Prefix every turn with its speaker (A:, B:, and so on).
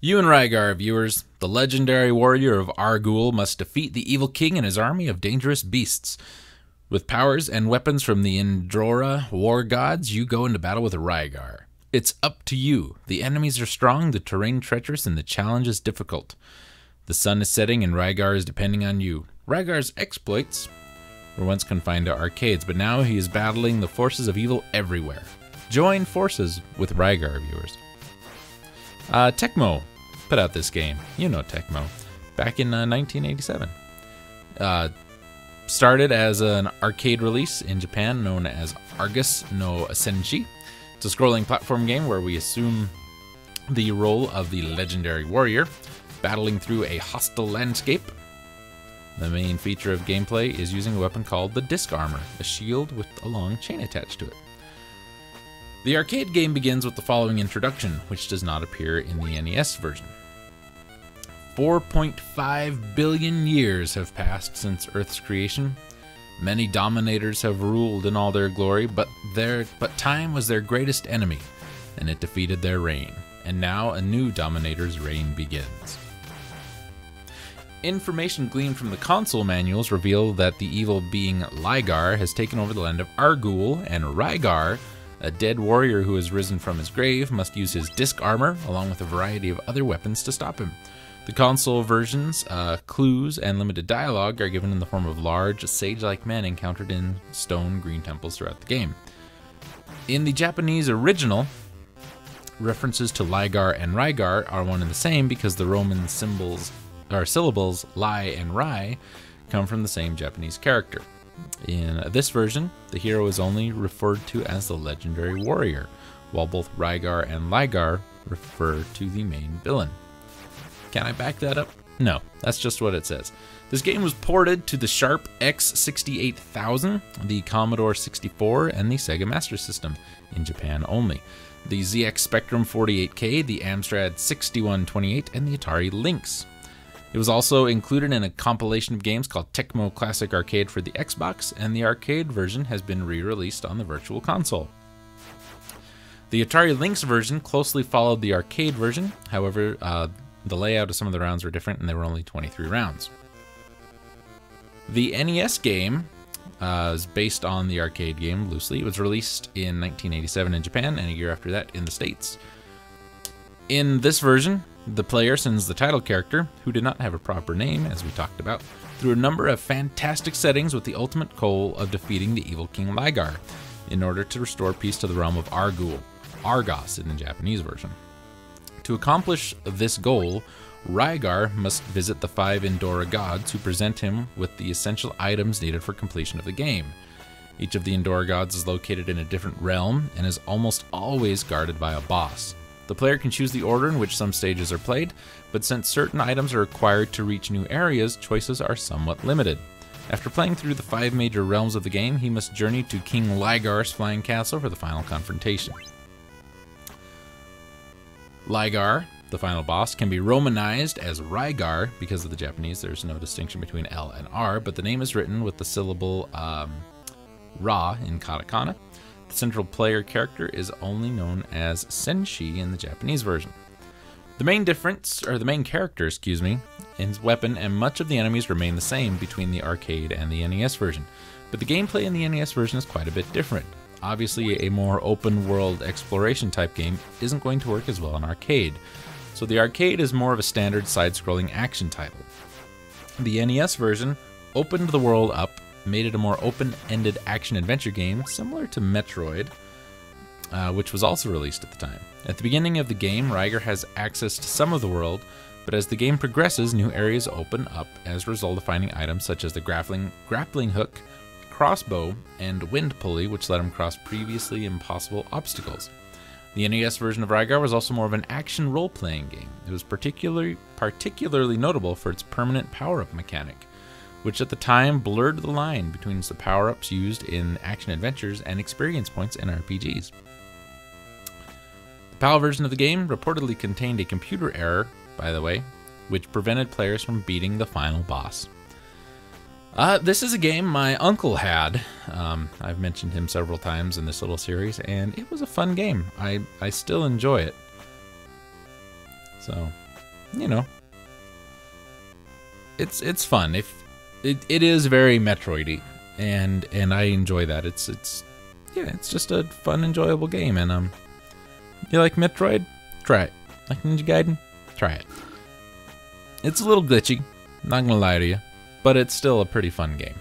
A: You and Rygar, viewers. The legendary warrior of Argool must defeat the evil king and his army of dangerous beasts. With powers and weapons from the Indora war gods, you go into battle with Rygar. It's up to you. The enemies are strong, the terrain treacherous, and the challenge is difficult. The sun is setting and Rygar is depending on you. Rygar's exploits were once confined to arcades, but now he is battling the forces of evil everywhere. Join forces with Rygar, viewers. Tecmo put out this game. You know Tecmo. Back in 1987. Started as an arcade release in Japan known as Argus no Senshi. It's a scrolling platform game where we assume the role of the legendary warrior, battling through a hostile landscape. The main feature of gameplay is using a weapon called the disc armor, a shield with a long chain attached to it. The arcade game begins with the following introduction, which does not appear in the NES version. 4.5 billion years have passed since Earth's creation. Many dominators have ruled in all their glory, but time was their greatest enemy, and it defeated their reign. And now a new dominator's reign begins. Information gleaned from the console manuals reveal that the evil being Rygar has taken over the land of Argool, and Rygar, a dead warrior who has risen from his grave, must use his disc armor along with a variety of other weapons to stop him. The console version's clues and limited dialogue are given in the form of large, sage-like men encountered in stone green temples throughout the game. In the Japanese original, references to Rygar and Rygar are one and the same because the Roman syllables Ly and Rai come from the same Japanese character. In this version, the hero is only referred to as the legendary warrior, while both Rygar and Rygar refer to the main villain. Can I back that up? No, that's just what it says. This game was ported to the Sharp X68000, the Commodore 64, and the Sega Master System, in Japan only. The ZX Spectrum 48K, the Amstrad 6128, and the Atari Lynx. It was also included in a compilation of games called Tecmo Classic Arcade for the Xbox, and the arcade version has been re-released on the Virtual Console. The Atari Lynx version closely followed the arcade version, however, the layout of some of the rounds were different and there were only 23 rounds. The NES game is based on the arcade game loosely. It was released in 1987 in Japan and a year after that in the States. In this version, the player sends the title character, who did not have a proper name as we talked about, through a number of fantastic settings with the ultimate goal of defeating the evil King Rygar in order to restore peace to the realm of Argool, Argos in the Japanese version. To accomplish this goal, Rygar must visit the 5 Indora gods who present him with the essential items needed for completion of the game. Each of the Indora gods is located in a different realm and is almost always guarded by a boss. The player can choose the order in which some stages are played, but since certain items are required to reach new areas, choices are somewhat limited. After playing through the 5 major realms of the game, he must journey to King Rygar's flying castle for the final confrontation. Rygar, the final boss, can be romanized as Rygar. Because of the Japanese, there's no distinction between L and R, but the name is written with the syllable Ra in katakana. The central player character is only known as Senshi in the Japanese version. The main character, in his weapon and much of the enemies remain the same between the arcade and the NES version, but the gameplay in the NES version is quite a bit different. Obviously, a more open-world exploration type game isn't going to work as well in arcade, so the arcade is more of a standard side-scrolling action title. The NES version opened the world up, made it a more open-ended action-adventure game similar to Metroid, which was also released at the time. At the beginning of the game, Rygar has access to some of the world, but as the game progresses, new areas open up as a result of finding items such as the grappling hook, crossbow, and wind pulley, which let him cross previously impossible obstacles. The NES version of Rygar was also more of an action role-playing game. It was particularly notable for its permanent power-up mechanic, which at the time blurred the line between the power-ups used in action-adventures and experience points in RPGs. The PAL version of the game reportedly contained a computer error, by the way, which prevented players from beating the final boss. This is a game my uncle had. I've mentioned him several times in this little series, and it was a fun game. I still enjoy it. So, you know, it's fun. If it is very Metroidy, and I enjoy that. It's just a fun, enjoyable game. And you like Metroid? Try it. Like Ninja Gaiden? Try it. It's a little glitchy, not gonna lie to you, but it's still a pretty fun game.